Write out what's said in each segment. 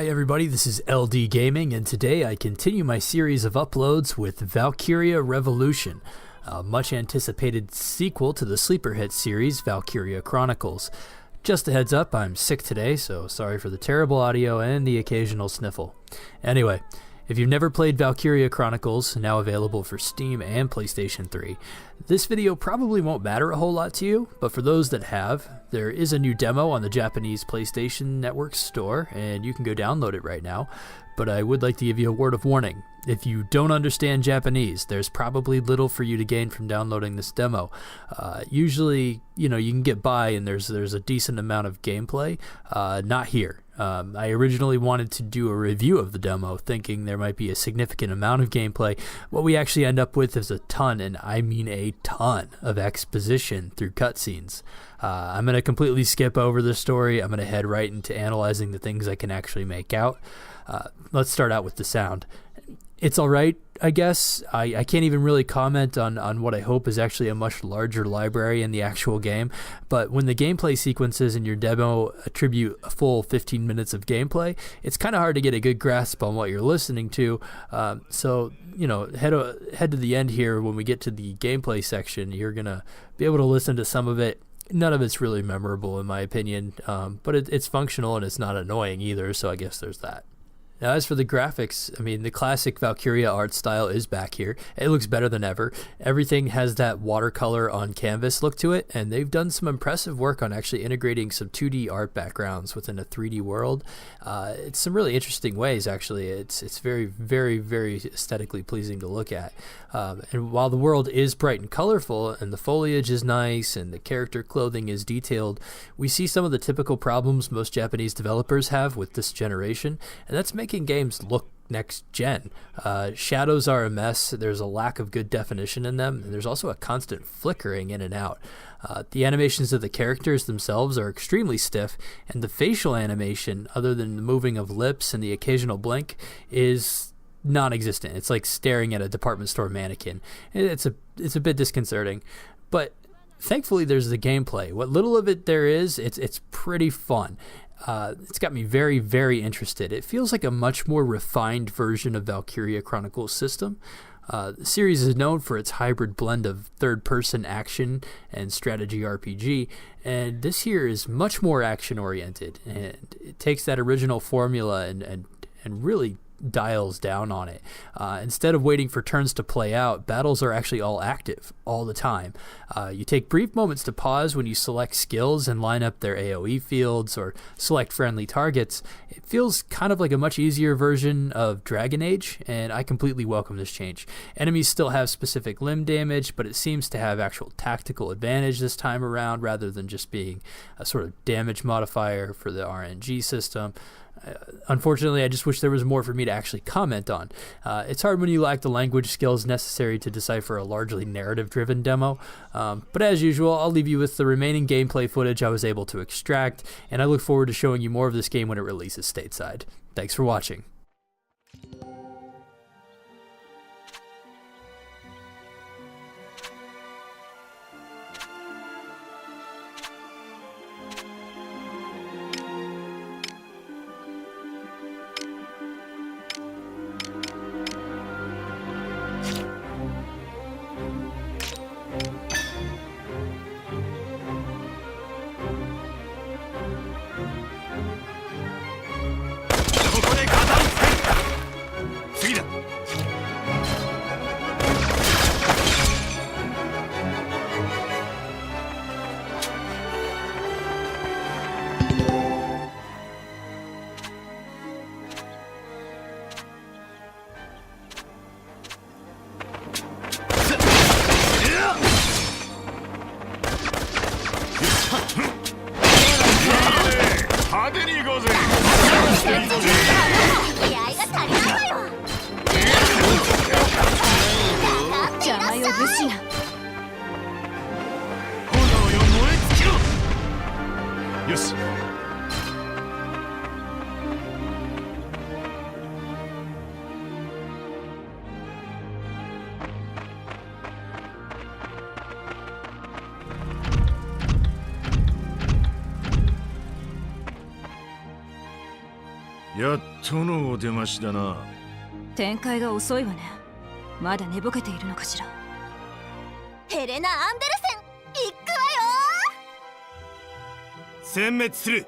Hi everybody, this is LD Gaming, and today I continue my series of uploads with Valkyria Revolution, a much anticipated sequel to the sleeper hit series Valkyria Chronicles. Just a heads up, I'm sick today, so sorry for the terrible audio and the occasional sniffle. Anyway, if you've never played Valkyria Chronicles, now available for Steam and PlayStation 3, this video probably won't matter a whole lot to you, but for those that have, there is a new demo on the Japanese PlayStation Network store, and you can go download it right now. But I would like to give you a word of warning. If you don't understand Japanese, there's probably little for you to gain from downloading this demo. Usually, you can get by and there's a decent amount of gameplay. Not here. I originally wanted to do a review of the demo, thinking there might be a significant amount of gameplay. What we actually end up with is a ton, and I mean a ton, of exposition through cutscenes. I'm going to completely skip over the story. I'm going to head right into analyzing the things I can actually make out. Let's start out with the sound. It's alright, I guess. I can't even really comment on what I hope is actually a much larger library in the actual game, but when the gameplay sequences in your demo attribute a full 15 minutes of gameplay, it's kind of hard to get a good grasp on what you're listening to. So, head to the end here. When we get to the gameplay section, you're going to be able to listen to some of it. None of it's really memorable in my opinion, but it's functional and it's not annoying either, so I guess there's that. Now, as for the graphics, the classic Valkyria art style is back here. It looks better than ever. Everything has that watercolor on canvas look to it, and they've done some impressive work on actually integrating some 2D art backgrounds within a 3D world. It's some really interesting ways, actually. It's very, very, very aesthetically pleasing to look at. And while the world is bright and colorful, and the foliage is nice, and the character clothing is detailed, we see some of the typical problems most Japanese developers have with this generation, and that's making games look next gen. Shadows are a mess. There's a lack of good definition in them, and there's also a constant flickering in and out. The animations of the characters themselves are extremely stiff, and the facial animation, other than the moving of lips and the occasional blink, is non-existent. It's like staring at a department store mannequin. It's a bit disconcerting, but thankfully there's the gameplay. What little of it there is, it's pretty fun. It's got me very, very interested. It feels like a much more refined version of Valkyria Chronicles system. The series is known for its hybrid blend of third-person action and strategy RPG, and this here is much more action-oriented, and it takes that original formula and really dials down on it. Instead of waiting for turns to play out, battles are actually all active all the time. You take brief moments to pause when you select skills and line up their AoE fields or select friendly targets. It feels kind of like a much easier version of Dragon Age, and I completely welcome this change. Enemies still have specific limb damage, but it seems to have actual tactical advantage this time around rather than just being a sort of damage modifier for the RNG system. Unfortunately, I just wish there was more for me to actually comment on. It's hard when you lack the language skills necessary to decipher a largely narrative-driven demo, but as usual, I'll leave you with the remaining gameplay footage I was able to extract, and I look forward to showing you more of this game when it releases stateside. Thanks for watching. やっ殿を出ましだな。展開が遅いわね。まだ寝ぼけているのかしら。ヘレナ・アンデルセン行くわよ。殲滅する。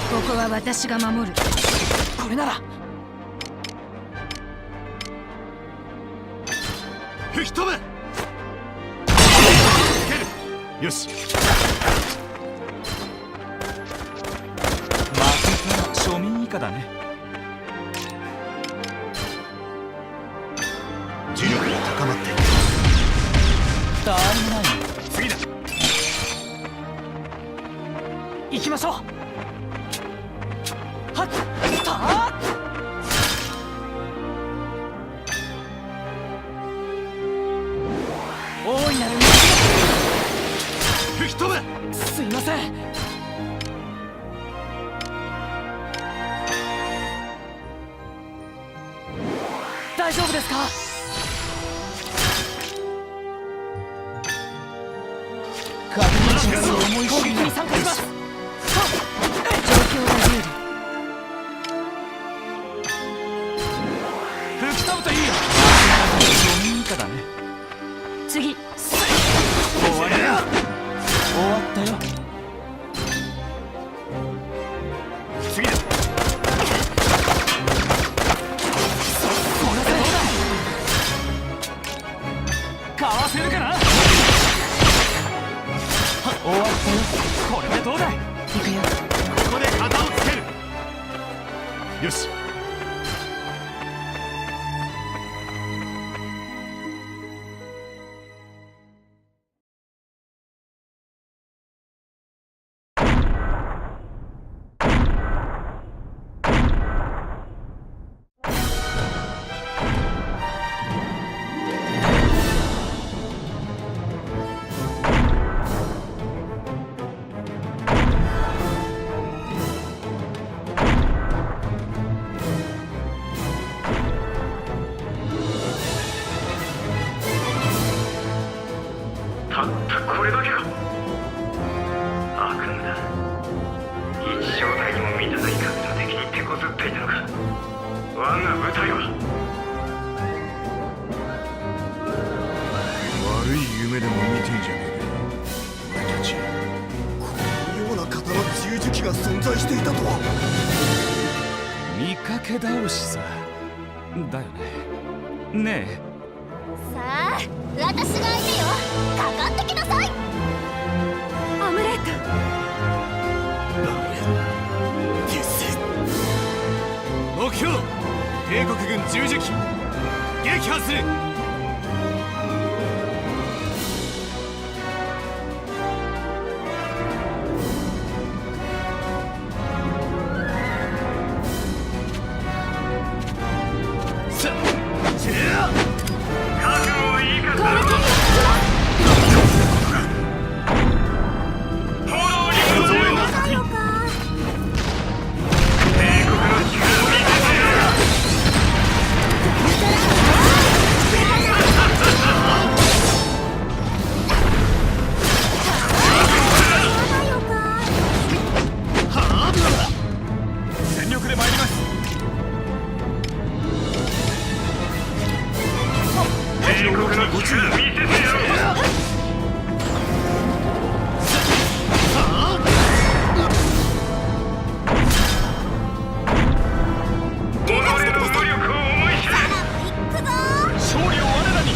ここは私が守る。これなら吹き飛べ。よし。負けたら庶民以下だね。呪力が高まっている。足りない。次だ。行きましょう。はっ、大いなる吹き飛べ。すいません。大丈夫ですか。攻撃に参加します。状況が有利。吹き飛ぶといいよ。庶民以下だね。次。終わりだ。終わったよ。次だ。それでどうだ。かわせるかな。終わったよ。これでどうだい。行くよ。ここで型をつける。よし。たったこれだけか。悪夢だ。一生代にも満たない数の敵に手こずっていたのか。我が部隊は。悪い夢でも見てんじゃねえか。俺たちこのような刀十字機が存在していたとは。見かけ倒しさ。だよね。ねえ。さあ、私が相手よ。かかってきなさい。アムレット。目標、帝国軍十字機撃破する。全力で参ります。敵の動きにご注意。勝利を我らに。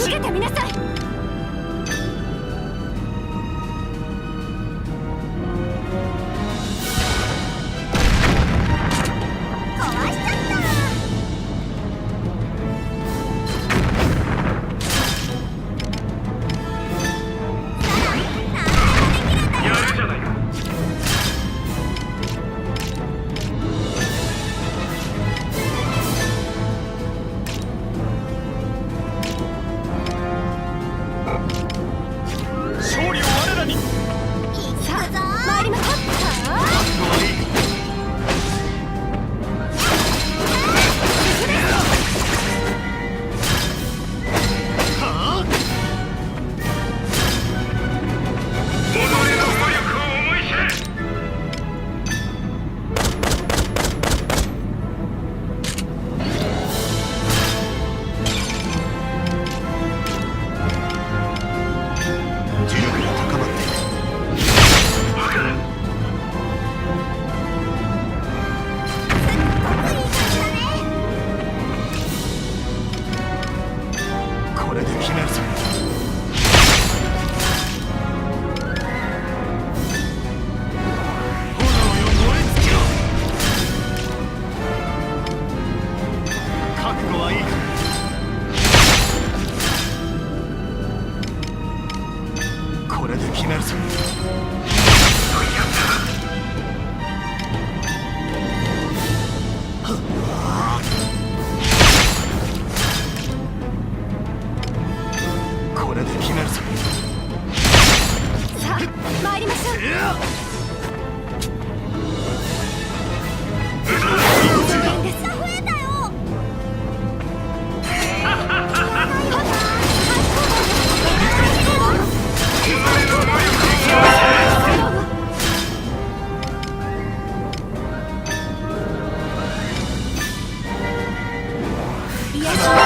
受けてみなさい。勝利を我らに。さあ参りましょう。これで決めるぞ。炎よ燃え尽きろ。覚悟はいいか。これで決めるぞ。これで決めるぞ。さあ参りましょう。いや